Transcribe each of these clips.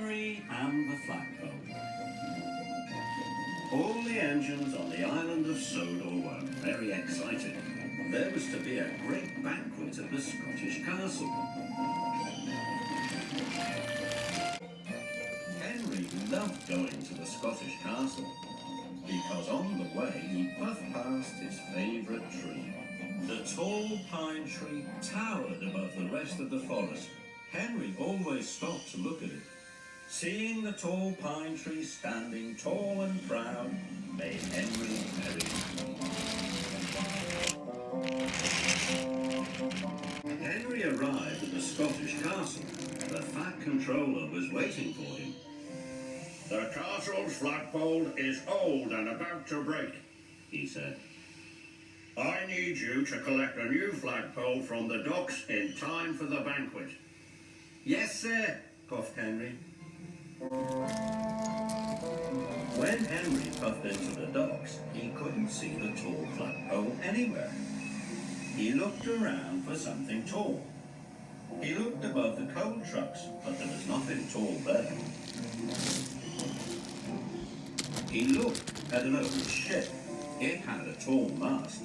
Henry and the Flagpole. All the engines on the island of Sodor were very excited. There was to be a great banquet at the Scottish castle. Henry loved going to the Scottish castle because on the way he puffed past his favourite tree. The tall pine tree towered above the rest of the forest. Henry always stopped to look at it. Seeing the tall pine tree standing tall and proud made Henry very happy. Henry arrived at the Scottish castle. The fat controller was waiting for him. The castle's flagpole is old and about to break, he said. I need you to collect a new flagpole from the docks in time for the banquet. Yes, sir, puffed Henry. When Henry puffed into the docks, he couldn't see the tall flagpole anywhere. He looked around for something tall. He looked above the coal trucks, but there was nothing tall there. He looked at an old ship. It had a tall mast.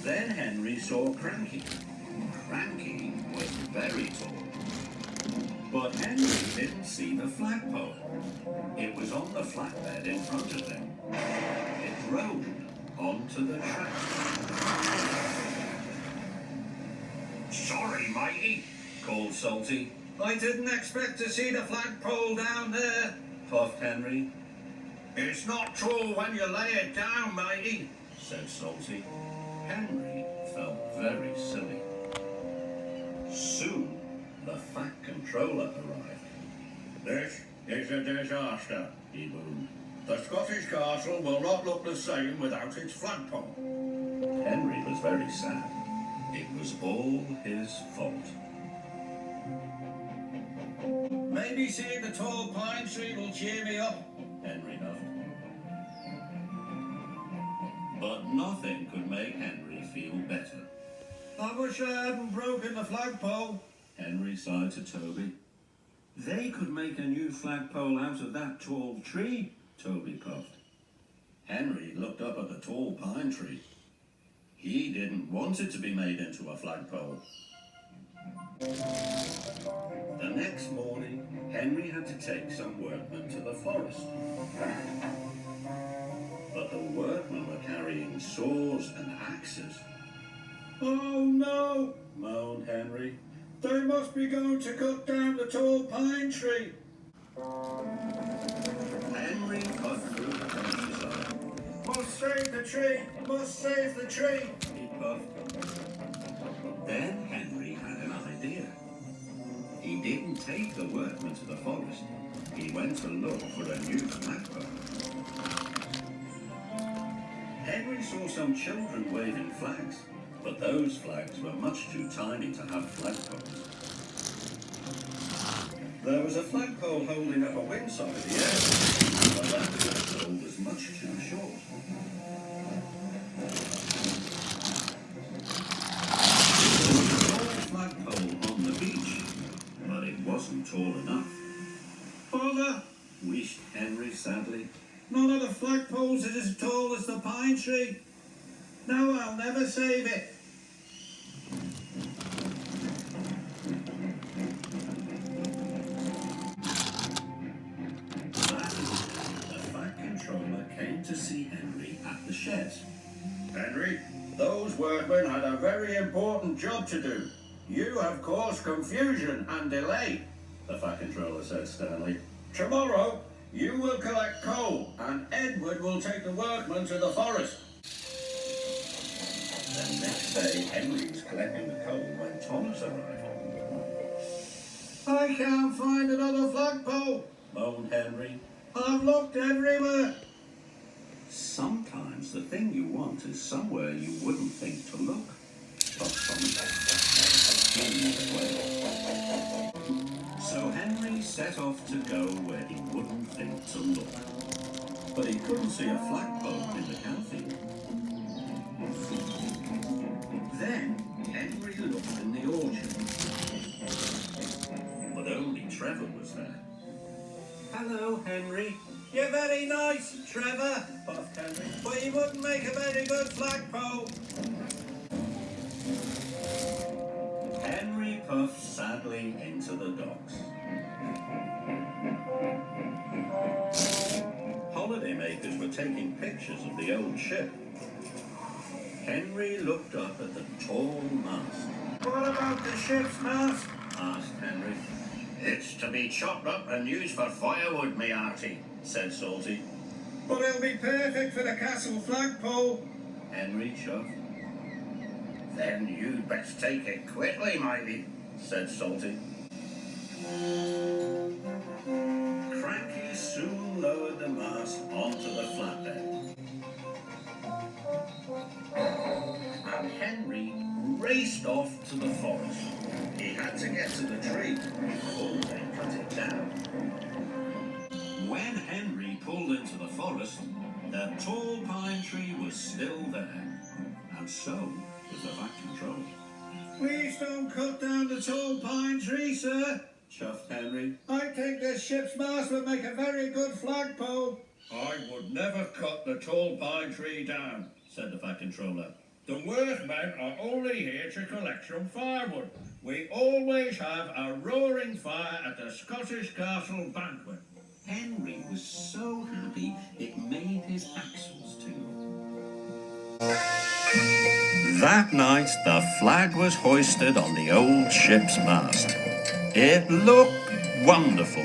Then Henry saw Cranky. Cranky was very tall. But Henry didn't see the flagpole. It was on the flatbed in front of them. It rolled onto the track. Sorry, matey, called Salty. I didn't expect to see the flagpole down there, puffed Henry. It's not tall when you lay it down, matey, said Salty. Henry felt very silly. Soon, the fat controller arrived. This is a disaster, he boomed. The Scottish castle will not look the same without its flagpole. Henry was very sad. It was all his fault. Maybe seeing the tall pine tree will cheer me up, Henry nodded. But nothing could make Henry feel better. I wish I hadn't broken the flagpole, Henry sighed to Toby. They could make a new flagpole out of that tall tree, Toby puffed. Henry looked up at the tall pine tree. He didn't want it to be made into a flagpole. The next morning, Henry had to take some workmen to the forest. But the workmen were carrying saws and axes. Oh no, moaned Henry. They must be going to cut down the tall pine tree. Henry cut through the countryside. Must save the tree! Must save the tree! He puffed. Then Henry had an idea. He didn't take the workmen to the forest. He went to look for a new flagpole. Henry saw some children waving flags, but those flags were much too tiny to have flagpoles. There was a flagpole holding up a windsock in the air, but that flagpole was much too short. There was a flagpole on the beach, but it wasn't tall enough. Father, wished Henry sadly, none of the flagpoles is as tall as the pine tree. No, I'll never save it. The fat controller came to see Henry at the sheds. Henry, those workmen had a very important job to do. You have caused confusion and delay, the fat controller said sternly. Tomorrow, you will collect coal, and Edward will take the workmen to the forest. The next day, Henry was collecting the coal when Thomas arrived. I can't find another flagpole, moaned Henry. I've looked everywhere. Sometimes the thing you want is somewhere you wouldn't think to look. But so Henry set off to go where he wouldn't think to look. But he couldn't see a flagpole in the cowfield. Then Henry looked in the orchard. But only Trevor was there. Hello, Henry. You're very nice, Trevor, puffed Henry, but you wouldn't make a very good flagpole. Henry puffed sadly into the docks. Holidaymakers were taking pictures of the old ship. Henry looked up at the tall mast. What about the ship's mast? Asked Henry. It's to be chopped up and used for firewood, me hearty, said Salty. But it'll be perfect for the castle flagpole, Henry chuffed. Then you'd best take it quickly, matey, said Salty. Cranky soon lowered the mast onto the flatbed. And Henry raced off to the forest. He had to get to the tree before they cut it down. When Henry pulled into the forest, the tall pine tree was still there, and so was the back control. Please don't cut down the tall pine tree, sir, chuffed Henry. I think this ship's mast would make a very good flagpole. I would never cut the tall pine tree down, said the Fat Controller. The workmen are only here to collect some firewood. We always have a roaring fire at the Scottish Castle banquet. Henry was so happy it made his axles tingle. That night the flag was hoisted on the old ship's mast. It looked wonderful.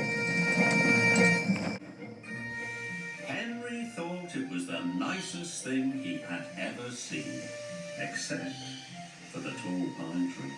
Henry thought it was the nicest thing he had ever seen, except for the tall pine tree.